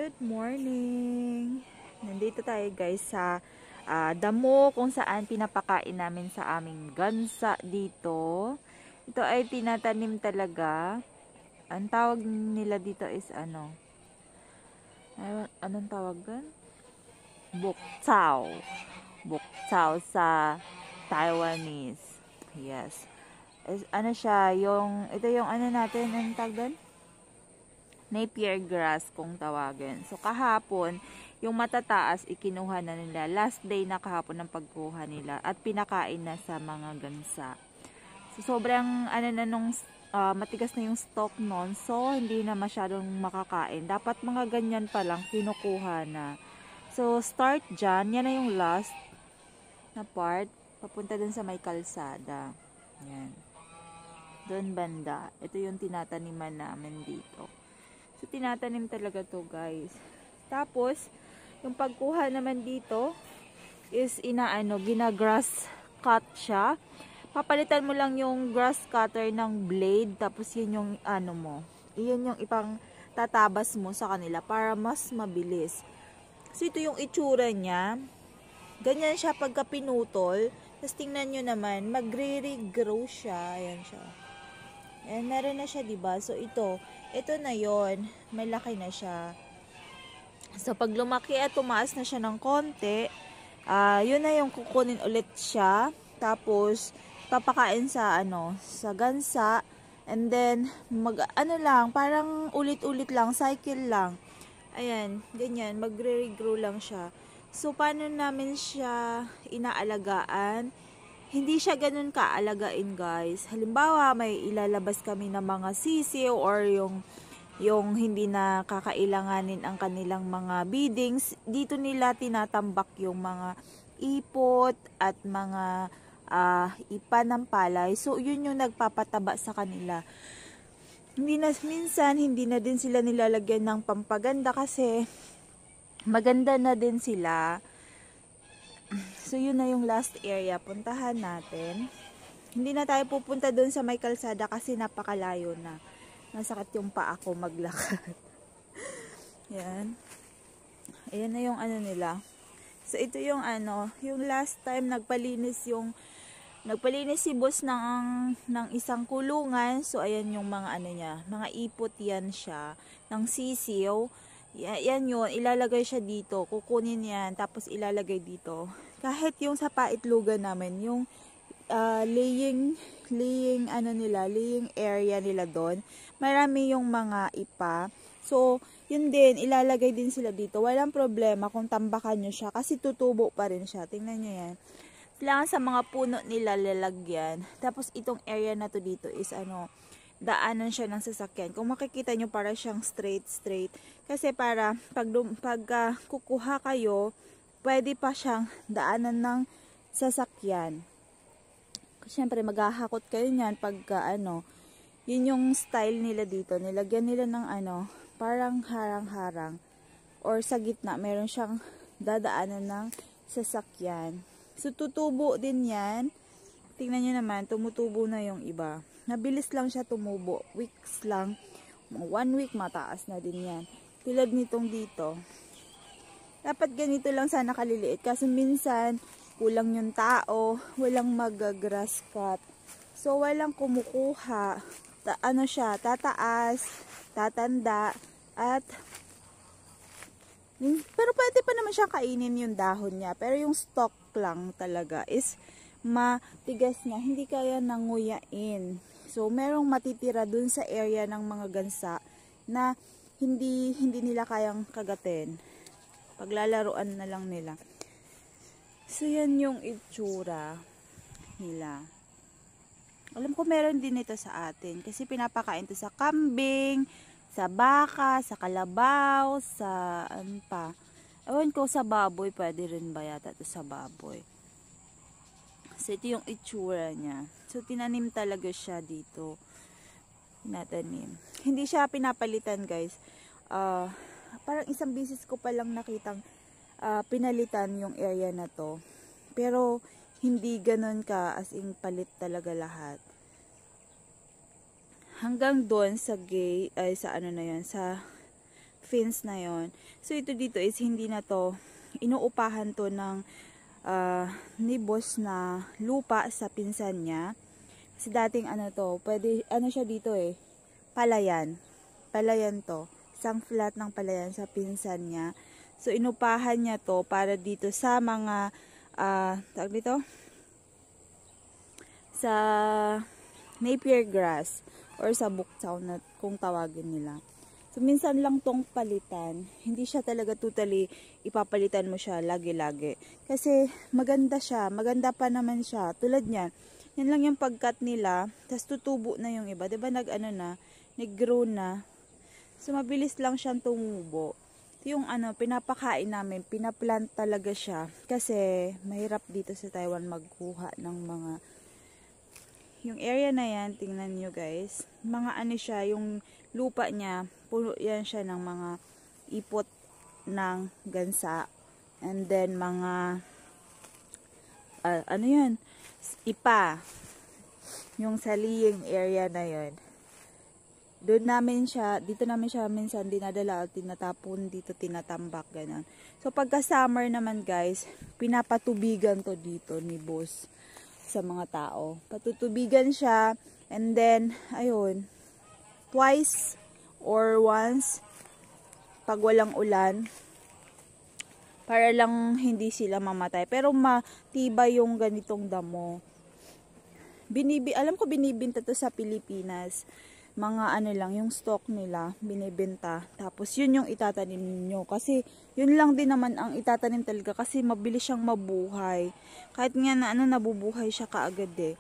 Good morning! Nandito tayo guys sa damo kung saan pinapakain namin sa aming gansa dito. Ito ay tinatanim talaga. Ang tawag nila dito is ano? Anong tawag gan? Buktsao. Buktsao sa Taiwanese. Yes. Ano siya, ito yung ano natin, anong tawag doon? Napier grass kung tawagin. So kahapon, yung matataas ikinuha na nila. Last day na kahapon ng pagkuha nila at pinakain na sa mga gansa. So sobrang ano na nung matigas na yung stalk noon. So hindi na masyadong makakain. Dapat mga ganyan pa lang kinukuha na. So start dyan. Yan na yung last na part. Papunta dun sa may kalsada. Yan. Doon banda. Ito yung tinataniman namin dito. So, tinatanim talaga to guys. Tapos, yung pagkuha naman dito is gina-grass cut siya. Papalitan mo lang yung grass cutter ng blade. Tapos, yun yung yun yung ipang tatabas mo sa kanila para mas mabilis. So, ito yung itsura niya. Ganyan siya pagka pinutol. Tapos, tingnan nyo naman, magre-regrow siya. Ayan siya. Ayan, meron na siya, diba? So, ito na yon, malaki na siya. So, pag lumaki at tumaas na siya ng konti, yun na yung kukunin ulit siya. Tapos, papakain sa, sa gansa. And then, parang ulit-ulit lang, cycle lang. Ayan, ganyan, magre-regrow lang siya. So, paano namin siya inaalagaan? Hindi siya ganun kaalagain guys. Halimbawa, may ilalabas kami ng mga sisiw or yung hindi na kakailanganin ang kanilang mga beadings. Dito nila tinatambak yung mga ipot at mga ipa ng palay. So, yun yung nagpapataba sa kanila. Minsan, hindi na din sila nilalagyan ng pampaganda kasi maganda na din sila. So, yun na yung last area. Puntahan natin. Hindi na tayo pupunta doon sa may kalsada kasi napakalayo na. Masakit yung paa ko maglakad. Yan. Ayan na yung nila. So, ito yung yung last time nagpalinis si boss ng isang kulungan. So, ayan yung mga niya. Mga ipot yan siya. Ng sisiw. Yan yun, ilalagay siya dito, kukunin yan, tapos ilalagay dito. Kahit yung sa paitlugan namin, yung laying area nila doon, marami yung mga ipa. So, yun din, ilalagay din sila dito. Walang problema kung tambakan nyo siya, kasi tutubo pa rin siya. Tingnan nyo yan. Kailangan sa mga puno nila lalagyan. Tapos, itong area na to dito is daanan siya ng sasakyan. Kung makikita nyo para siyang straight. Kasi para pag kukuha kayo, pwede pa siyang daanan ng sasakyan. Siyempre maghahakot kayo niyan pagka yun yung style nila dito. Nilagyan nila ng parang harang-harang. Or sa gitna, meron siyang dadaanan ng sasakyan. So tutubo din yan. Tingnan nyo naman, tumutubo na yung iba. Nabilis lang siya tumubo. Weeks lang. 1 week mataas na din yan. Tulad nitong dito. Dapat ganito lang sana kaliliit. Kasi minsan, kulang yung tao. Walang mag-grass cut. So, walang kumukuha. Siya, tataas, tatanda, at pero pwede pa naman siya kainin yung dahon niya. Pero yung stalk lang talaga is matigas niya. Hindi kaya nanguyain. So, merong matitira dun sa area ng mga gansa na hindi nila kayang kagatin. Paglalaruan na lang nila. So, yan yung itsura nila. Alam ko meron din ito sa atin. Kasi pinapakain ito sa kambing, sa baka, sa kalabaw, sa pa. Ewan ko sa baboy. Pwede rin ba yata ito sa baboy. So, ito yung itsura niya. So, tinanim talaga siya dito. Tinatanim. Hindi siya pinapalitan, guys. Parang isang bisis ko palang nakitang pinalitan yung area na to. Pero, hindi ganun ka as in palit talaga lahat. Hanggang doon sa sa fence na yon. So ito dito is hindi na to, inuupahan to ng ni boss na lupa sa pinsan niya. Kasi dating ano to, pwede, ano siya dito eh, palayan. Palayan to. Isang flat ng palayan sa pinsan niya. So inupahan niya to para dito sa mga, tawag dito? Sa Napier grass or sa buktaw na kung tawagin nila. So, minsan lang tong palitan. Hindi siya talaga totally ipapalitan mo siya lagi-lagi. Kasi maganda siya. Maganda pa naman siya. Tulad niyan. Yan lang yung pagkat nila. Tapos tutubo na yung iba. Diba nag-ano na? Nag-grow na. So, mabilis lang siyang tumubo. Ito yung ano, pinapakain namin. Pinaplant talaga siya. Kasi mahirap dito sa Taiwan magkuha ng mga... Yung area na yan, tingnan nyo guys. Mga ano siya, yung lupa niya, puno yan siya ng mga ipot ng gansa. And then mga, ano yan? Ipa. Yung saliying area na yun. Doon namin siya, dito namin siya minsan dinadala at tinatapon dito, tinatambak, ganun. So pagka summer naman guys, pinapatubigan to dito ni boss sa mga tao. Patutubigan siya and then, ayun, twice or once pag walang ulan para lang hindi sila mamatay. Pero matibay yung ganitong damo. Alam ko binibenta to sa Pilipinas. Mga ano lang, yung stock nila, binibenta. Tapos yun yung itatanim nyo. Kasi yun lang din naman ang itatanim talaga. Kasi mabilis siyang mabuhay. Kahit nga na ano, nabubuhay siya kaagad eh.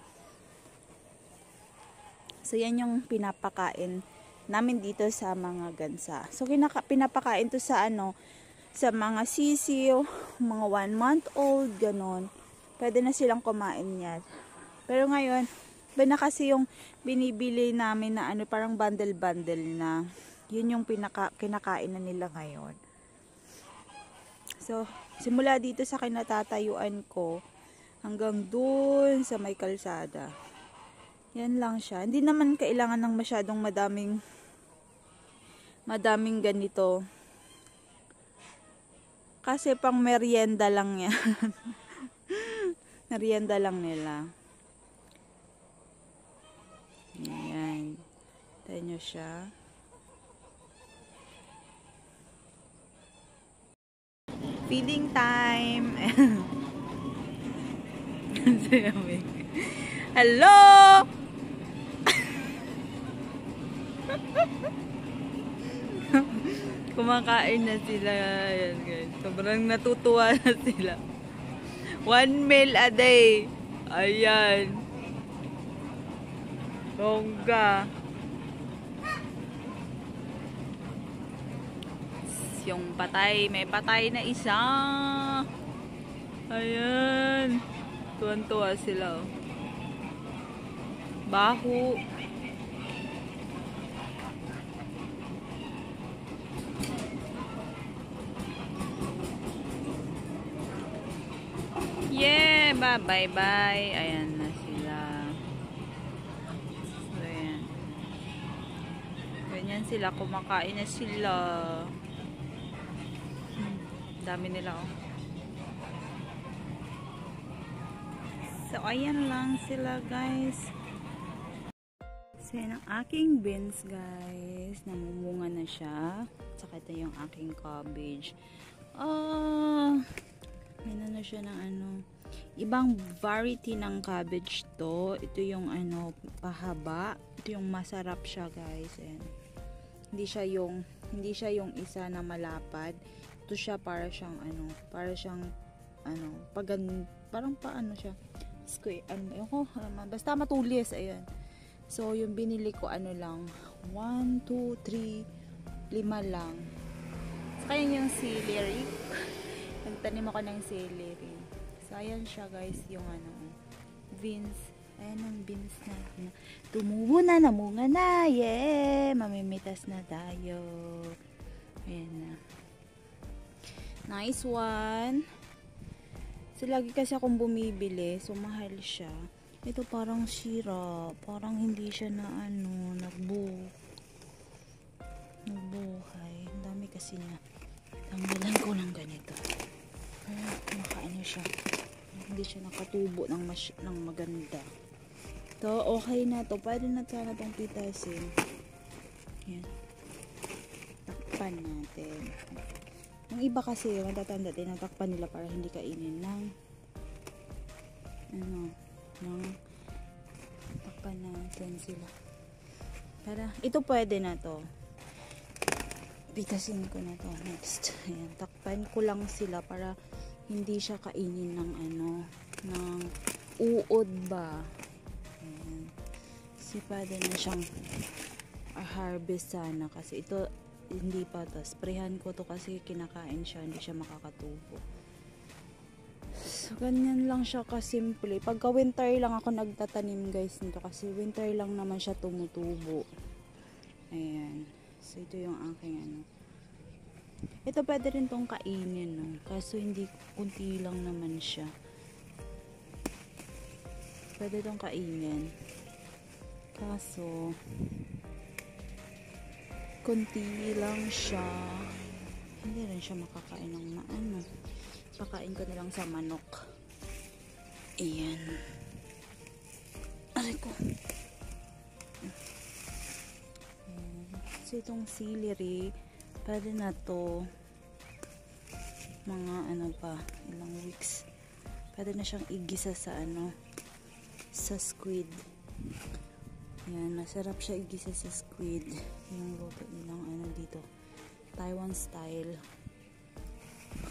So yan yung pinapakain namin dito sa mga gansa. So pinapakain to sa ano, sa mga sisiw, mga 1 month old, ganon. Pwede na silang kumain yan. Pero ngayon, ba na kasi yung binibili namin na ano, parang bundle-bundle na. Yun yung kinakain na nila ngayon. So, simula dito sa kinatatayuan ko, hanggang dun sa may kalsada. Yan lang siya. Hindi naman kailangan ng masyadong madaming ganito. Kasi pang merienda lang yan. Merienda lang nila. Ayan. Tayo nyo siya. Feeding time. Hello! Kumakain na sila. Ayan, guys. Sobrang natutuwa na sila. 1 meal a day. Ayan. Bongga. Yung patay. May patay na isa. Ayan. Tuwan-tuwa sila. Baho. Yeah. Bye-bye. Ayan na sila. So, ayan. Ganyan sila. Kumakain na sila. Dami nila, oh. So, ayan lang sila, guys. So, yan ang aking beans, guys. Namumunga na siya. Saka ito yung aking cabbage. Yan na siya ng ano. Ibang variety ng cabbage to. Ito yung ano, pahaba. Ito yung masarap siya, guys. Ayan. Hindi siya yung isa na malapad. Ito siya para siyang ano, parang paano siya, square, basta matulis, ayan. So, yung binili ko, ano lang, 1, 2, 3, 5 lang. Saka yun yung celery. Nagtanim ako ng celery. So, ayan siya, guys, yung ano, beans. Ayan ang beans na. Tumubo na, namunga na. Yeah! Mamimitas na tayo. Ayan na. Nice one. So, lagi kasi akong bumibili. So, mahal siya. Ito parang sira. Parang hindi siya na ano, nagbuhay. Ang dami pipitasin na. Tanggalan ko ng ganito. Para makaano siya. Hindi siya nakatubo ng maganda. To, okay na to. Pwede na sana itong pitasin. Yan. Takpan natin. Yung iba kasi, matatanda, tinatakpan nila para hindi kainin ng takpan natin sila. Para, ito pwede na to. Pitasin ko na to next. Ayan, takpan ko lang sila para hindi siya kainin ng ng uod ba. Ayan. Kasi pwede na siyang harvest sana kasi ito hindi pa to. Sprayhan ko to kasi kinakain siya, hindi siya makakatubo. So, ganyan lang siya kasimple. Pagka winter lang ako nagtatanim guys nito kasi winter lang naman siya tumutubo. Ayan. So, ito yung aking Ito pwede rin tong kainin, no? Kaso hindi, kunti lang naman siya. Pwede tong kainin. Kaso, kunti lang siya. Hindi rin siya makakain ng Pakain ko na lang sa manok. Ayan. Aray ko. So, itong celery, pwede na to. Mga ilang weeks. Pwede na siyang igisa sa sa squid. Yan, masarap siya igisa sa squid. Yung luto nilang dito. Taiwan style.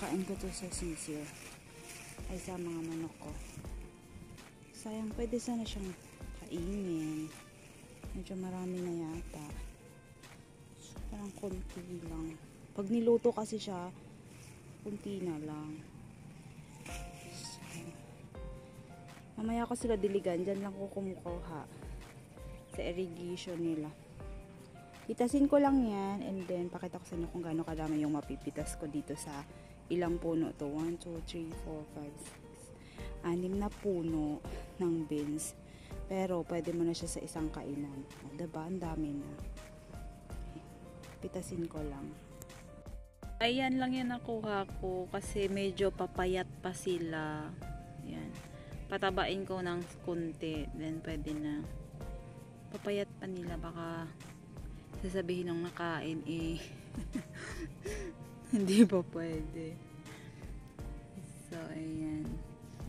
Kain ko to sa sisir. Ay, sa mga manok ko. Sayang, pwede sana siyang kainin. Medyo marami na yata. So, parang konti lang. Pag niluto kasi siya, konti na lang. So, mamaya ko sila diligan. Diyan lang ko kumukuha. Sa irrigation nila. Pitasin ko lang yan. And then, pakita ko sa inyo kung gaano kadami yung mapipitas ko dito sa ilang puno to. 1, 2, 3, 4, 5, 6. 6 na puno ng beans. Pero, pwede mo na siya sa isang kainan. O, diba? Ang dami na. Pitasin ko lang. Ayan lang yung nakuha ko. Kasi medyo papayat pa sila. Ayan. Patabain ko ng kunti. Then, pwede na. Papayat pa nila. Baka sasabihin ng nakain hindi pa pwede. So, ayan.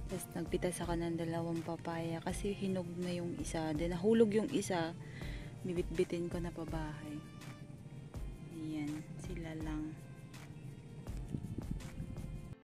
Tapos, nagpitas ako ng 2 papaya kasi hinog na yung isa. Then, nahulog yung isa. Bibit-bitin ko na pa bahay.